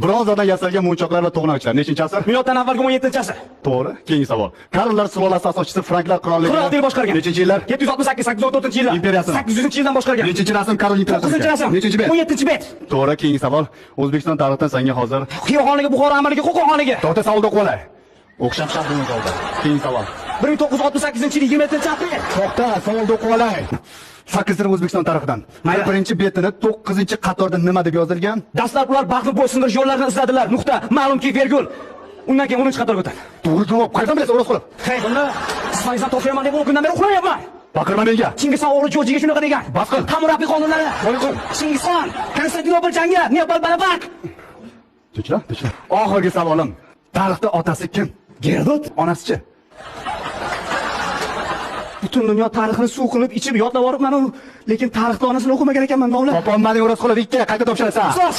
Bronzadan yasalgan munchoqlar va to'g'anoqchilar nechinchi asr? Miloddan avvalgi 17-asr. To'g'ri. Keyingi savol. Karllar sulolasi asoschisi Franklar qirolligini Qirol yil boshqargan. Nechinchi yillar? 768-814-yillar. Imperiyasi. 800-yildan boshqargan. Nechinchi rasm Karl imperiyasi? 9-rasm. Nechinchi bet? 17-bet. To'g'ri. Keyingi savol. O'zbekiston tarixidan senga hozir Xiyoxonligi, Buxoro amaliga, Qo'qonxonligi. to'rtta savolda o'qib olay. O'xshab shahrimiz oldi. Keyingi savol. 1968-yil 27-aprel. To'xta, savolda o'qib olay. 8 O'zbekiston tarixidan. Mayli. Birinchi betini 9-qatorda nima deb yozilgan? Dastlab ular baxtni bo'ysundirish yo'llarini izladilar. Nuqta. Ma'lumki, virgul. Undan keyin 10-qatorga o'tadi. To'g'ri javob. Qayerdan bilasan, o'roz qilib? Hey, bunda Isfarizdan topshiraman deb o'qigandan beri uxlamayapman. Baqirma menga. Chingizxon o'g'li Jo'jiga shunaqa degan. Bas qil. Hammurabi qonunlari. Qo'y. Chingizxon, Konstantinopol jangi, Nepal Balabak. Tinchlan. Oxirgi savolim. Tarixda otasi kim? Gerodot. Onasi-chi? Butun dunyo tarixini suv qilib ichib yodlab olibman-u, lekin tarixda onasini o'qimagan ekanman, domla. Opam meni o'roz qilib 2 qayta topshirasan. Ustoz.